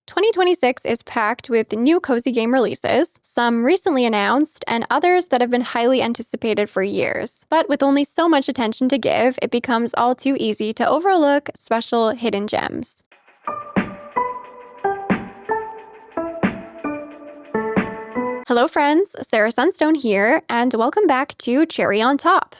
2026 is packed with new cozy game releases, some recently announced, and others that have been highly anticipated for years. But with only so much attention to give, it becomes all too easy to overlook special hidden gems. Hello friends, Sarah Sunstone here, and welcome back to Cherry on Top.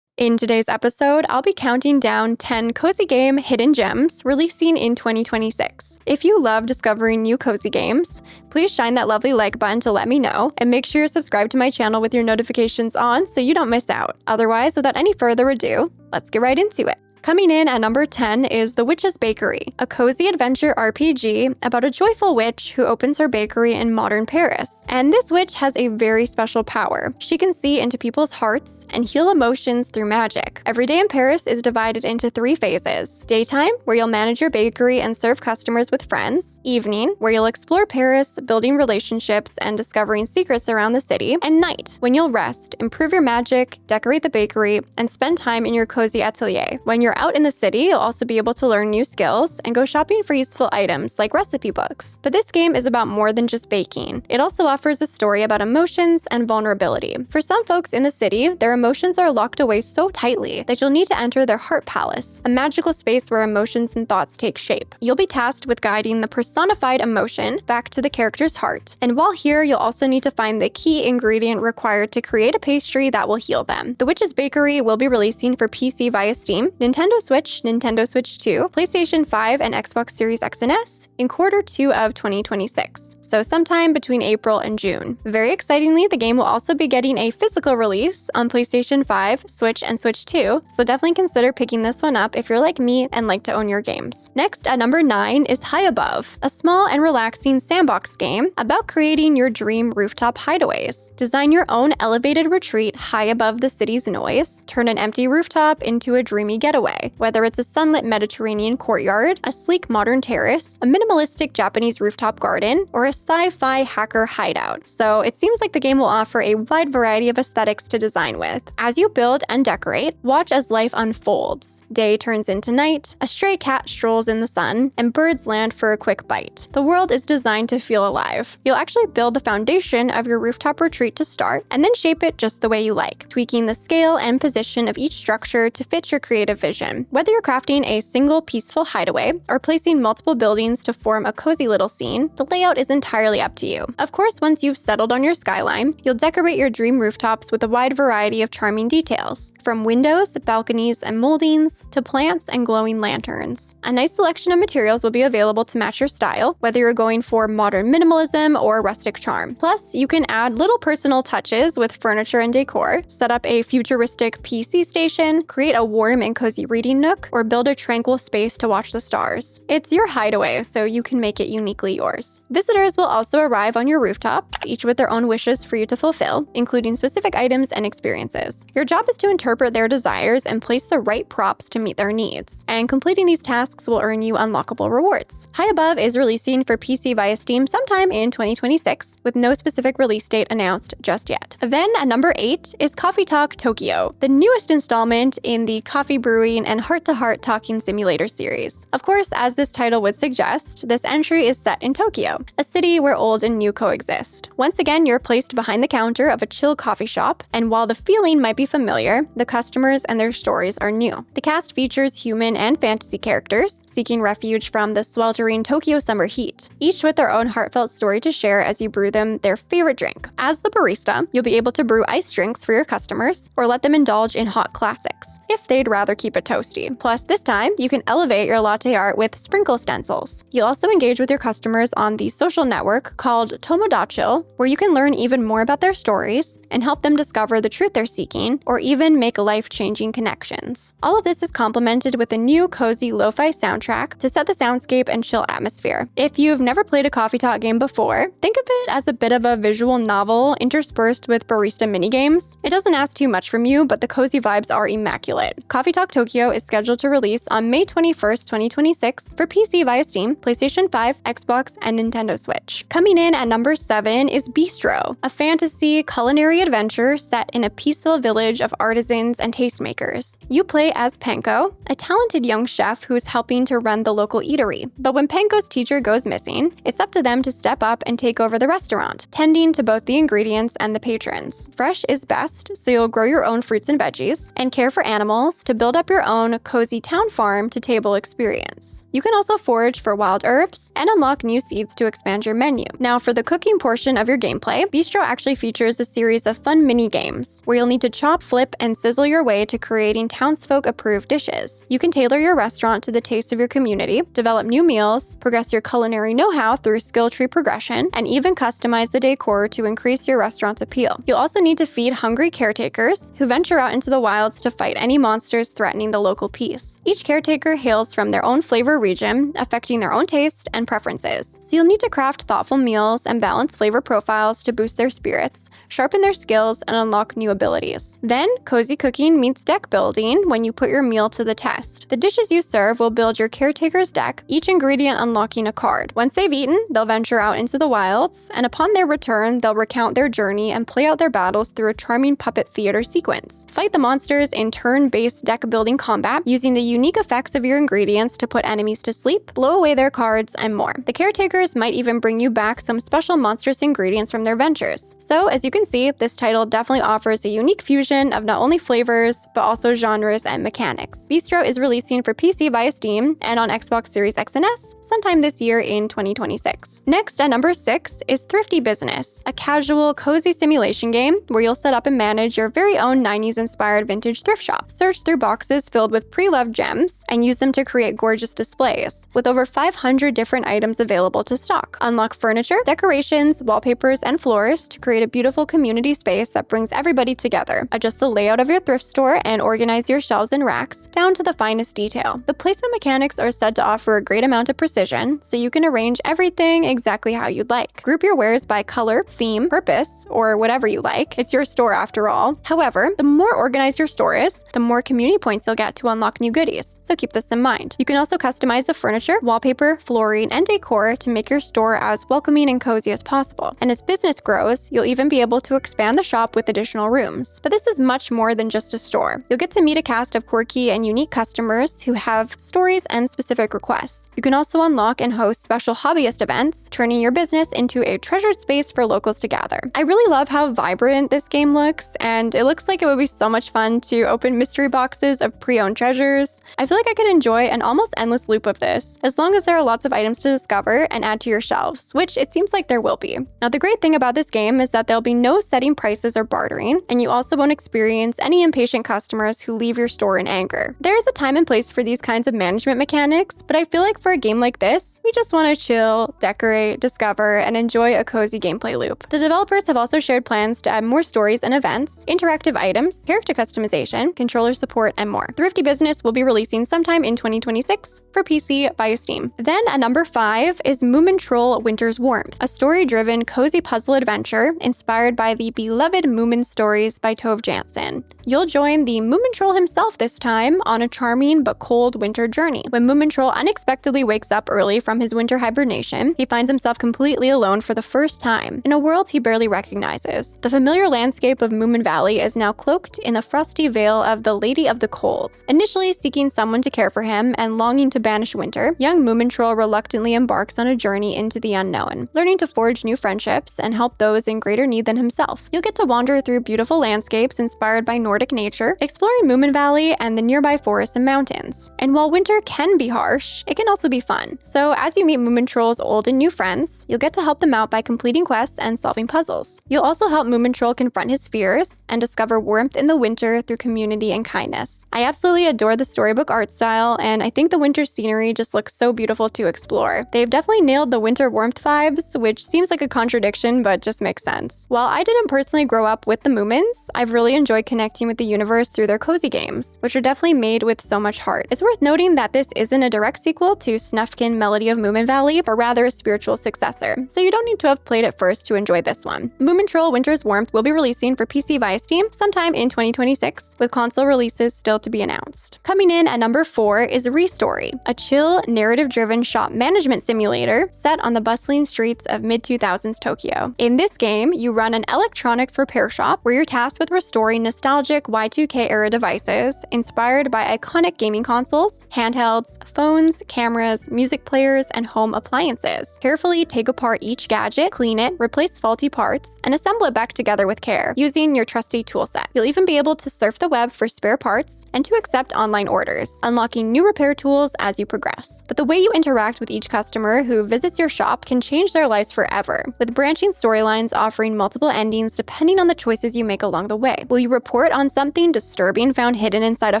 In today's episode, I'll be counting down 10 cozy game hidden gems releasing in 2026. If you love discovering new cozy games, please shine that lovely like button to let me know, and make sure you're subscribed to my channel with your notifications on so you don't miss out. Otherwise, without any further ado, let's get right into it. Coming in at number 10 is The Witch's Bakery, a cozy adventure RPG about a joyful witch who opens her bakery in modern Paris. And this witch has a very special power. She can see into people's hearts and heal emotions through magic. Every day in Paris is divided into 3 phases. Daytime, where you'll manage your bakery and serve customers with friends. Evening, where you'll explore Paris, building relationships and discovering secrets around the city. And night, when you'll rest, improve your magic, decorate the bakery, and spend time in your cozy atelier. When you're out in the city, you'll also be able to learn new skills and go shopping for useful items like recipe books. But this game is about more than just baking. It also offers a story about emotions and vulnerability. For some folks in the city, their emotions are locked away so tightly that you'll need to enter their heart palace, a magical space where emotions and thoughts take shape. You'll be tasked with guiding the personified emotion back to the character's heart. And while here, you'll also need to find the key ingredient required to create a pastry that will heal them. The Witch's Bakery will be releasing for PC via Steam, Nintendo Switch, Nintendo Switch 2, PlayStation 5, and Xbox Series X and S in Q2 of 2026, so sometime between April and June. Very excitingly, the game will also be getting a physical release on PlayStation 5, Switch, and Switch 2, so definitely consider picking this one up if you're like me and like to own your games. Next, at number 9 is High Above, a small and relaxing sandbox game about creating your dream rooftop hideaways. Design your own elevated retreat high above the city's noise, turn an empty rooftop into a dreamy getaway. Whether it's a sunlit Mediterranean courtyard, a sleek modern terrace, a minimalistic Japanese rooftop garden, or a sci-fi hacker hideout. So it seems like the game will offer a wide variety of aesthetics to design with. As you build and decorate, watch as life unfolds. Day turns into night, a stray cat strolls in the sun, and birds land for a quick bite. The world is designed to feel alive. You'll actually build the foundation of your rooftop retreat to start, and then shape it just the way you like, tweaking the scale and position of each structure to fit your creative vision. Whether you're crafting a single peaceful hideaway or placing multiple buildings to form a cozy little scene, the layout is entirely up to you. Of course, once you've settled on your skyline, you'll decorate your dream rooftops with a wide variety of charming details, from windows, balconies, and moldings to plants and glowing lanterns. A nice selection of materials will be available to match your style, whether you're going for modern minimalism or rustic charm. Plus, you can add little personal touches with furniture and decor, set up a futuristic PC station, create a warm and cozy reading nook, or build a tranquil space to watch the stars. It's your hideaway, so you can make it uniquely yours. Visitors will also arrive on your rooftops, each with their own wishes for you to fulfill, including specific items and experiences. Your job is to interpret their desires and place the right props to meet their needs, and completing these tasks will earn you unlockable rewards. High Above is releasing for PC via Steam sometime in 2026, with no specific release date announced just yet. Then at number 8 is Coffee Talk Tokyo, the newest installment in the coffee brewing and heart-to-heart talking simulator series. Of course, as this title would suggest, this entry is set in Tokyo, a city where old and new coexist. Once again, you're placed behind the counter of a chill coffee shop, and while the feeling might be familiar, the customers and their stories are new. The cast features human and fantasy characters, seeking refuge from the sweltering Tokyo summer heat, each with their own heartfelt story to share as you brew them their favorite drink. As the barista, you'll be able to brew iced drinks for your customers, or let them indulge in hot classics, if they'd rather keep it toasty. Plus, this time, you can elevate your latte art with sprinkle stencils. You'll also engage with your customers on the social network called Tomodachi, where you can learn even more about their stories and help them discover the truth they're seeking, or even make life-changing connections. All of this is complemented with a new cozy lo-fi soundtrack to set the soundscape and chill atmosphere. If you've never played a Coffee Talk game before, think of it as a bit of a visual novel interspersed with barista minigames. It doesn't ask too much from you, but the cozy vibes are immaculate. Coffee Talk Tokyo Tokyo is scheduled to release on May 21st, 2026 for PC via Steam, PlayStation 5, Xbox, and Nintendo Switch. Coming in at number 7 is Bistro, a fantasy culinary adventure set in a peaceful village of artisans and tastemakers. You play as Penko, a talented young chef who is helping to run the local eatery. But when Penko's teacher goes missing, it's up to them to step up and take over the restaurant, tending to both the ingredients and the patrons. Fresh is best, so you'll grow your own fruits and veggies, and care for animals to build up your own cozy town farm to table experience. You can also forage for wild herbs and unlock new seeds to expand your menu. Now, for the cooking portion of your gameplay, Bistro actually features a series of fun mini-games where you'll need to chop, flip, and sizzle your way to creating townsfolk-approved dishes. You can tailor your restaurant to the taste of your community, develop new meals, progress your culinary know-how through skill tree progression, and even customize the decor to increase your restaurant's appeal. You'll also need to feed hungry caretakers who venture out into the wilds to fight any monsters threatening the local peace. Each caretaker hails from their own flavor region, affecting their own taste and preferences. So you'll need to craft thoughtful meals and balance flavor profiles to boost their spirits, sharpen their skills, and unlock new abilities. Then, cozy cooking meets deck building when you put your meal to the test. The dishes you serve will build your caretaker's deck, each ingredient unlocking a card. Once they've eaten, they'll venture out into the wilds, and upon their return, they'll recount their journey and play out their battles through a charming puppet theater sequence. Fight the monsters in turn-based deck-building combat, using the unique effects of your ingredients to put enemies to sleep, blow away their cards, and more. The caretakers might even bring you back some special monstrous ingredients from their ventures. So, as you can see, this title definitely offers a unique fusion of not only flavors, but also genres and mechanics. Bistro is releasing for PC via Steam and on Xbox Series X and S sometime this year in 2026. Next, at number 6 is Thrifty Business, a casual, cozy simulation game where you'll set up and manage your very own 90s-inspired vintage thrift shop. Search through boxes filled with pre-loved gems and use them to create gorgeous displays, with over 500 different items available to stock. Unlock furniture, decorations, wallpapers, and floors to create a beautiful community space that brings everybody together. Adjust the layout of your thrift store and organize your shelves and racks down to the finest detail. The placement mechanics are said to offer a great amount of precision, so you can arrange everything exactly how you'd like. Group your wares by color, theme, purpose, or whatever you like. It's your store after all. However, the more organized your store is, the more community points you'll get to unlock new goodies, so keep this in mind. You can also customize the furniture, wallpaper, flooring, and decor to make your store as welcoming and cozy as possible. And as business grows, you'll even be able to expand the shop with additional rooms. But this is much more than just a store. You'll get to meet a cast of quirky and unique customers who have stories and specific requests. You can also unlock and host special hobbyist events, turning your business into a treasured space for locals to gather. I really love how vibrant this game looks, and it looks like it would be so much fun to open mystery boxes of pre-owned treasures. I feel like I could enjoy an almost endless loop of this, as long as there are lots of items to discover and add to your shelves, which it seems like there will be. Now, the great thing about this game is that there'll be no setting prices or bartering, and you also won't experience any impatient customers who leave your store in anger. There is a time and place for these kinds of management mechanics, but I feel like for a game like this, we just want to chill, decorate, discover, and enjoy a cozy gameplay loop. The developers have also shared plans to add more stories and events, interactive items, character customization, controller support, and more. Thrifty Business will be releasing sometime in 2026 for PC via Steam. Then at number 5 is Moomin Troll Winter's Warmth, a story-driven, cozy puzzle adventure inspired by the beloved Moomin stories by Tove Jansson. You'll join the Moomin Troll himself this time on a charming but cold winter journey. When Moomin Troll unexpectedly wakes up early from his winter hibernation, he finds himself completely alone for the first time in a world he barely recognizes. The familiar landscape of Moomin Valley is now cloaked in the frosty veil of the Lady of the Cold. Initially seeking someone to care for him and longing to banish winter, young Moomin Troll reluctantly embarks on a journey into the unknown, learning to forge new friendships and help those in greater need than himself. You'll get to wander through beautiful landscapes inspired by Nordic nature, exploring Moomin Valley and the nearby forests and mountains. And while winter can be harsh, it can also be fun. So as you meet Moomin Troll's old and new friends, you'll get to help them out by completing quests and solving puzzles. You'll also help Moomin Troll confront his fears and discover warmth in the winter through community and kindness. I absolutely adore the storybook art style, and I think the winter scenery just looks so beautiful to explore. They've definitely nailed the winter warmth vibes, which seems like a contradiction, but just makes sense. While I didn't personally grow up with the Moomins, I've really enjoyed connecting with the universe through their cozy games, which are definitely made with so much heart. It's worth noting that this isn't a direct sequel to Snufkin Melody of Moomin Valley, but rather a spiritual successor, so you don't need to have played it first to enjoy this one. Moomin Troll Winter's Warmth will be releasing for PC via Steam sometime in 2026, with console releases still to be announced. Coming in at number 4 is Restory, a chill, narrative-driven shop management simulator set on the bustling streets of mid-2000s Tokyo. In this game, you run an electronics repair shop where you're tasked with restoring nostalgic Y2K-era devices inspired by iconic gaming consoles, handhelds, phones, cameras, music players, and home appliances. Carefully take apart each gadget, clean it, replace faulty parts, and assemble it back together with care, using your trusty toolset. You'll even be able to surf the web for spare parts and to accept online orders, unlocking new repair tools as you progress. But the way you interact with each customer who visits your shop can change their lives forever, with branching storylines offering multiple endings depending on the choices you make along the way. Will you report on something disturbing found hidden inside a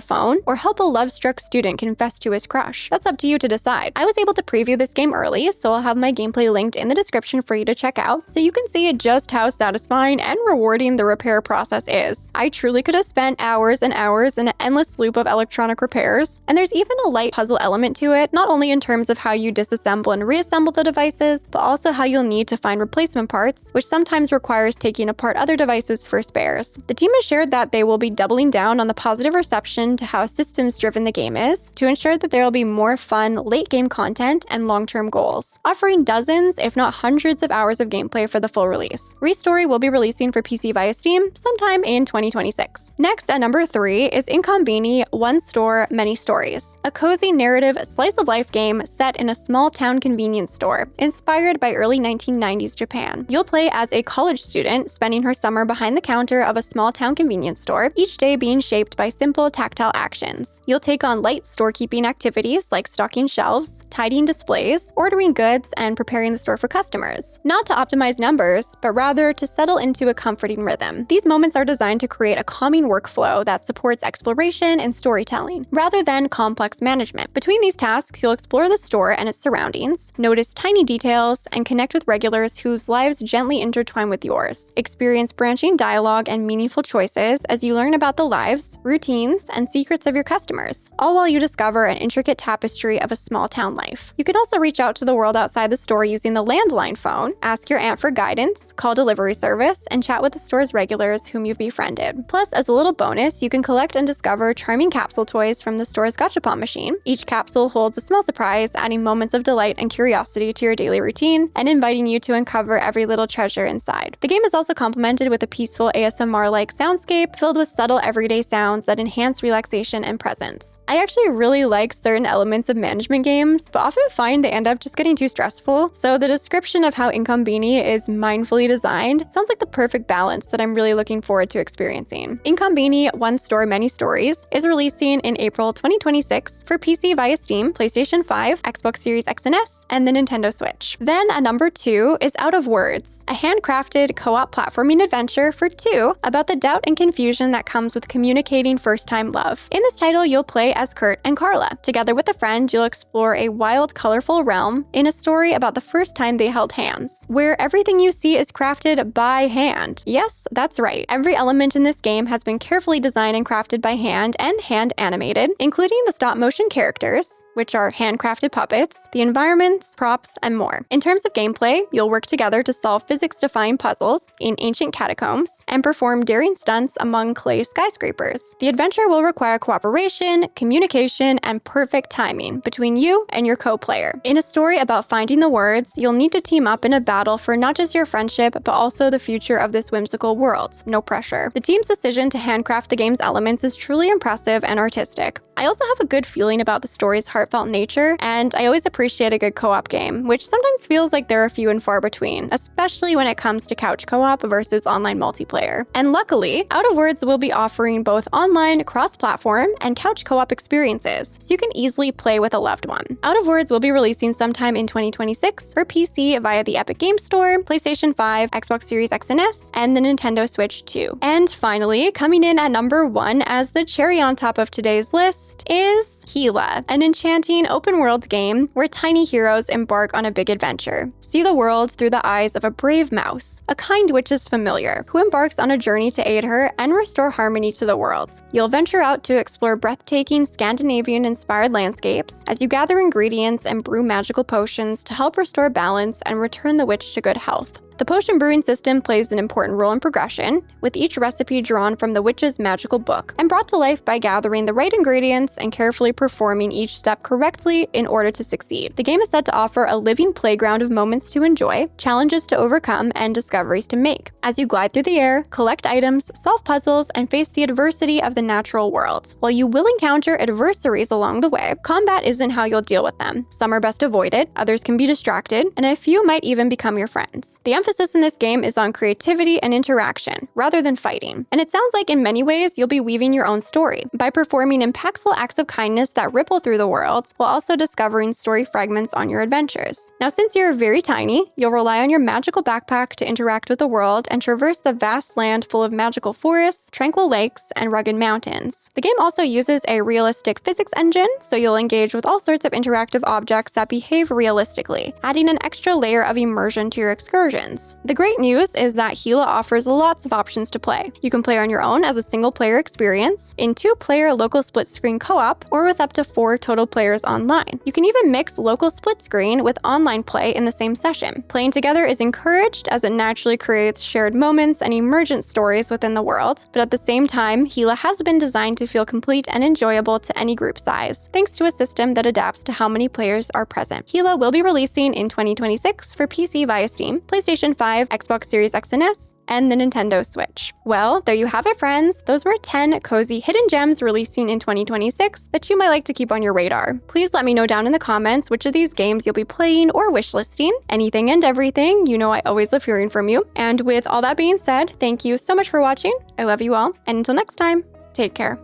phone, or help a love-struck student confess to his crush? That's up to you to decide. I was able to preview this game early, so I'll have my gameplay linked in the description for you to check out, so you can see just how satisfying and rewarding the repair process is. I truly could have spent hours and hours in an endless loop of electronic repairs, and there's even a light puzzle element to it, not only in terms of how you disassemble and reassemble the devices, but also how you'll need to find replacement parts, which sometimes requires taking apart other devices for spares. The team has shared that they will be doubling down on the positive reception to how systems-driven the game is, to ensure that there will be more fun late-game content and long-term goals, offering dozens, if not hundreds of hours of gameplay for the full release. Restory will be releasing for PC via Steam sometime in 2026. Next, at number 3 is Inkombini One Store, Many Stories, a cozy narrative slice-of-life game set in a small-town convenience store, inspired by early 1990s Japan. You'll play as a college student spending her summer behind the counter of a small-town convenience store, each day being shaped by simple tactile actions. You'll take on light storekeeping activities like stocking shelves, tidying displays, ordering goods, and preparing the store for customers. Not to optimize numbers, but rather to settle into a comforting rhythm. These moments are designed to create a calming workflow that supports exploration and storytelling, rather than complex management. Between these tasks, you'll explore the store and its surroundings, notice tiny details, and connect with regulars whose lives gently intertwine with yours. Experience branching dialogue and meaningful choices as you learn about the lives, routines, and secrets of your customers, all while you discover an intricate tapestry of a small town life. You can also reach out to the world outside the store using the landline phone, ask your aunt for guidance, call delivery service, and chat with the store's regulars whom you've befriended. Plus, as a little bonus, you can collect and discover charming capsule toys from the store's gachapon machine. Each capsule holds a small surprise, adding moments of delight and curiosity to your daily routine, and inviting you to uncover every little treasure inside. The game is also complemented with a peaceful ASMR-like soundscape filled with subtle everyday sounds that enhance relaxation and presence. I actually really like certain elements of management games, but often find they end up just getting too stressful, so the description of how Inkombini is mindfully designed sounds like the perfect balance that I'm really looking forward to experiencing. Inkombini One Store, Many Stories is releasing in April 2026 for PC via Steam, PlayStation 5, Xbox Series X and S, and the Nintendo Switch. Then at number 2 is Out of Words, a handcrafted co-op platforming adventure for 2 about the doubt and confusion that comes with communicating first-time love. In this title, you'll play as Kurt and Carla. Together with a friend, you'll explore a wild, colorful realm in a story about the first time they held hands, where everything you see is crafted by hand. Yes, that's right. Every element in this game has been carefully designed and crafted by hand and hand animated, including the stop-motion characters, which are handcrafted puppets, the environments, props, and more. In terms of gameplay, you'll work together to solve physics-defying puzzles in ancient catacombs and perform daring stunts among clay skyscrapers. The adventure will require cooperation, communication, and perfect timing between you and your co-player. In a story about finding the words, you'll need to team up in a battle for not just your friendship, but also the future of this whimsical world. No pressure. The team's decision to handcraft the game's elements is truly impressive and artistic. I also have a good feeling about the story's heartfelt nature, and I always appreciate a good co-op game, which sometimes feels like they're few and far between, especially when it comes to couch co-op versus online multiplayer. And luckily, Out of Words will be offering both online, cross-platform, and couch co-op experiences, so you can easily play with a loved one. Out of Words will be releasing sometime in 2026 for PC via the Epic Games Store, PlayStation 5, Xbox Series X and S, and the Nintendo Switch 2. And finally, coming in at number 1 as the cherry on top of today's list is Gila, an enchanting open-world game where tiny heroes embark on a big adventure. See the world through the eyes of a brave mouse, a kind witch is familiar, who embarks on a journey to aid her and restore harmony to the world. You'll venture out to explore breathtaking Scandinavian-inspired landscapes as you gather ingredients and brew magical potions to help restore balance and return the witch to good health. The potion brewing system plays an important role in progression, with each recipe drawn from the witch's magical book and brought to life by gathering the right ingredients and carefully performing each step correctly in order to succeed. The game is set to offer a living playground of moments to enjoy, challenges to overcome, and discoveries to make. As you glide through the air, collect items, solve puzzles, and face the adversity of the natural world. While you will encounter adversaries along the way, combat isn't how you'll deal with them. Some are best avoided, others can be distracted, and a few might even become your friends. The emphasis in this game is on creativity and interaction, rather than fighting. And it sounds like in many ways you'll be weaving your own story by performing impactful acts of kindness that ripple through the world, while also discovering story fragments on your adventures. Now, since you're very tiny, you'll rely on your magical backpack to interact with the world and traverse the vast land full of magical forests, tranquil lakes, and rugged mountains. The game also uses a realistic physics engine, so you'll engage with all sorts of interactive objects that behave realistically, adding an extra layer of immersion to your excursions. The great news is that Gila offers lots of options to play. You can play on your own as a single-player experience, in 2-player local split-screen co-op, or with up to 4 total players online. You can even mix local split-screen with online play in the same session. Playing together is encouraged as it naturally creates shared moments and emergent stories within the world, but at the same time, Gila has been designed to feel complete and enjoyable to any group size, thanks to a system that adapts to how many players are present. Gila will be releasing in 2026 for PC via Steam, PlayStation 5, Xbox Series X and S, and the Nintendo Switch. Well, there you have it, friends. Those were 10 cozy hidden gems releasing in 2026 that you might like to keep on your radar. Please let me know down in the comments which of these games you'll be playing or wishlisting. Anything and everything, you know I always love hearing from you. And with all that being said, thank you so much for watching. I love you all, and until next time, take care.